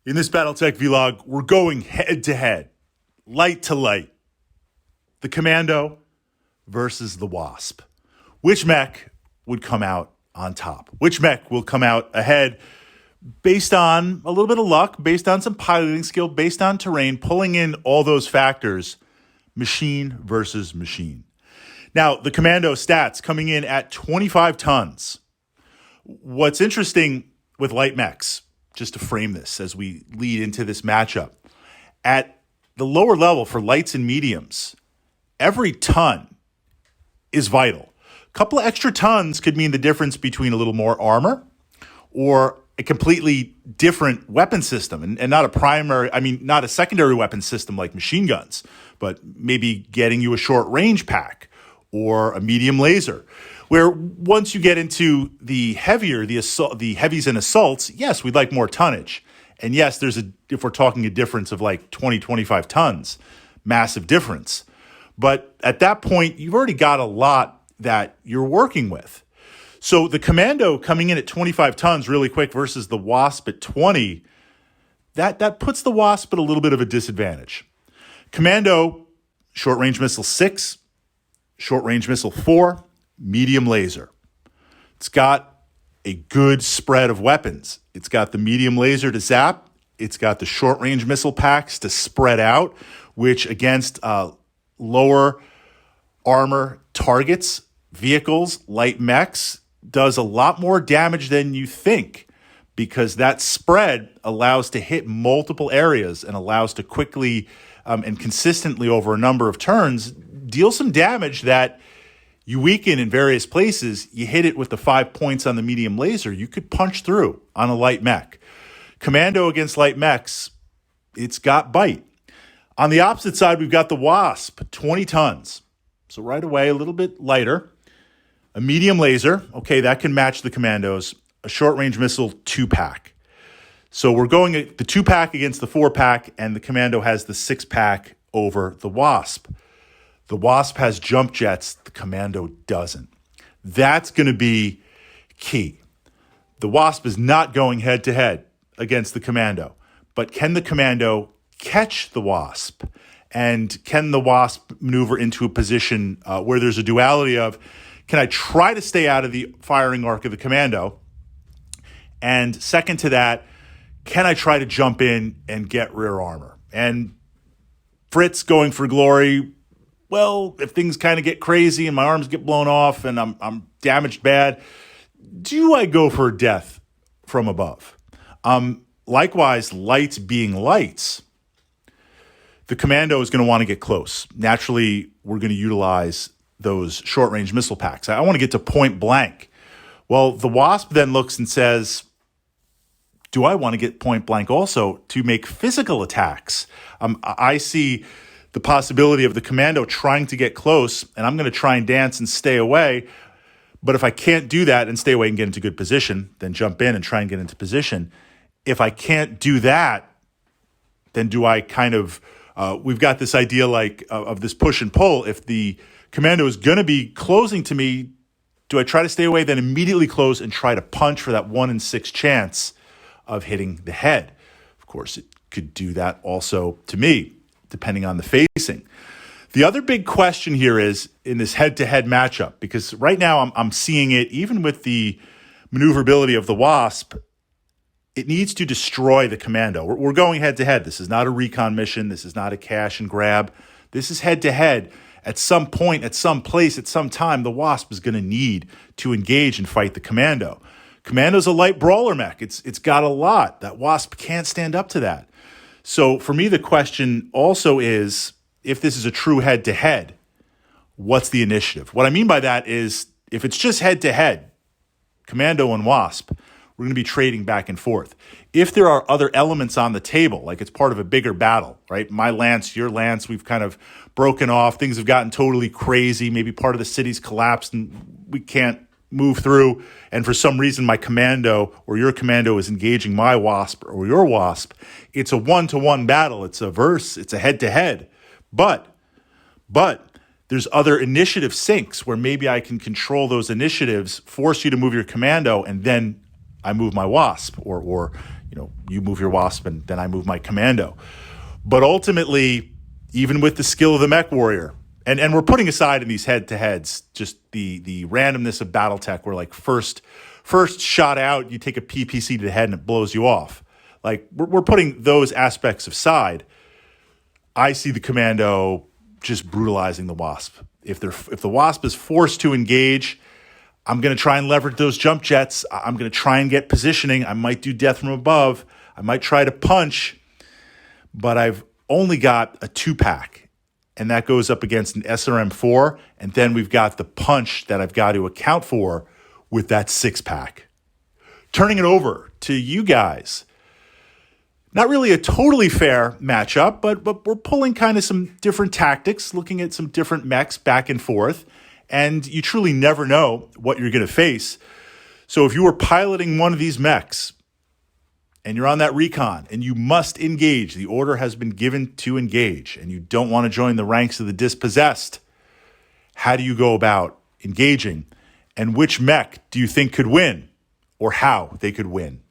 In this Battletech vlog, we're going head to head, light to light. The Commando versus the Wasp. Which mech would come out on top? Which mech will come out ahead based on a little bit of luck, based on some piloting skill, based on terrain, pulling in all those factors, machine versus machine. Now, the Commando stats coming in at 25 tons. What's interesting with light mechs, just to frame this as we lead into this matchup, at the lower level for lights and mediums, every ton is vital. A couple of extra tons could mean the difference between a little more armor or a completely different weapon system, and not a secondary weapon system like machine guns, but maybe getting you a short range pack or a medium laser, where once you get into the heavies and assaults, yes, we'd like more tonnage. And yes, if we're talking a difference of like 20, 25 tons, massive difference. But at that point, you've already got a lot that you're working with. So the Commando coming in at 25 tons really quick versus the Wasp at 20, that puts the Wasp at a little bit of a disadvantage. Commando, short range missile 6, short range missile 4, medium laser. It's got a good spread of weapons. It's got the medium laser to zap. It's got the short range missile packs to spread out, which against lower armor targets, vehicles, light mechs, does a lot more damage than you think, because that spread allows to hit multiple areas and allows to quickly and consistently over a number of turns deal some damage that you weaken in various places. You hit it with the 5 points on the medium laser, you could punch through on a light mech. Commando against light mechs, it's got bite. On the opposite side, we've got the Wasp, 20 tons. So right away, a little bit lighter. A medium laser, okay, that can match the Commandos. A short-range missile 2-pack. So we're going the 2-pack against the 4-pack, and the Commando has the 6-pack over the Wasp. The Wasp has jump jets, the Commando doesn't. That's going to be key. The Wasp is not going head-to-head against the Commando, but can the Commando catch the Wasp? And can the Wasp maneuver into a position where there's a duality of, can I try to stay out of the firing arc of the Commando? And second to that, can I try to jump in and get rear armor? And Fritz going for glory, well, if things kind of get crazy and my arms get blown off and I'm damaged bad, do I go for death from above? Likewise, lights being lights, the Commando is going to want to get close. Naturally, we're going to utilize those short-range missile packs. I want to get to point blank. Well, the Wasp then looks and says, do I want to get point blank also to make physical attacks? I see the possibility of the Commando trying to get close, and I'm going to try and dance and stay away. But if I can't do that and stay away and get into good position, then jump in and try and get into position. If I can't do that, then do I kind of, we've got this idea like of this push and pull. If the Commando is going to be closing to me, do I try to stay away, then immediately close and try to punch for that 1 in 6 chance of hitting the head? Of course, it could do that also to me, depending on the facing. The other big question here is in this head-to-head matchup, because right now I'm seeing it, even with the maneuverability of the Wasp, it needs to destroy the Commando. We're going head-to-head. This is not a recon mission. This is not a cash and grab. This is head-to-head. At some point, at some place, at some time, the Wasp is going to need to engage and fight the Commando. Commando's a light brawler mech. It's got a lot. That Wasp can't stand up to that. So for me, the question also is, if this is a true head-to-head, what's the initiative? What I mean by that is, if it's just head-to-head, Commando and Wasp, we're going to be trading back and forth. If there are other elements on the table, like it's part of a bigger battle, right? My lance, your lance, we've kind of broken off. Things have gotten totally crazy. Maybe part of the city's collapsed and we can't move through. And for some reason, my Commando or your Commando is engaging my Wasp or your Wasp. It's a one-to-one battle. It's a verse. It's a head-to-head. But there's other initiative syncs where maybe I can control those initiatives, force you to move your Commando, and then I move my Wasp, or you move your Wasp and then I move my Commando. But ultimately, even with the skill of the Mech Warrior, and we're putting aside in these head-to-heads just the randomness of Battletech, where like first shot out, you take a PPC to the head and it blows you off. Like we're putting those aspects aside. I see the Commando just brutalizing the Wasp. If the Wasp is forced to engage, I'm going to try and leverage those jump jets. I'm going to try and get positioning. I might do death from above. I might try to punch, but I've only got a 2-pack, and that goes up against an SRM-4, and then we've got the punch that I've got to account for with that 6-pack. Turning it over to you guys. Not really a totally fair matchup, but we're pulling kind of some different tactics, looking at some different mechs back and forth, and you truly never know what you're going to face. So if you were piloting one of these mechs and you're on that recon and you must engage, the order has been given to engage, and you don't want to join the ranks of the dispossessed, how do you go about engaging? And which mech do you think could win, or how they could win?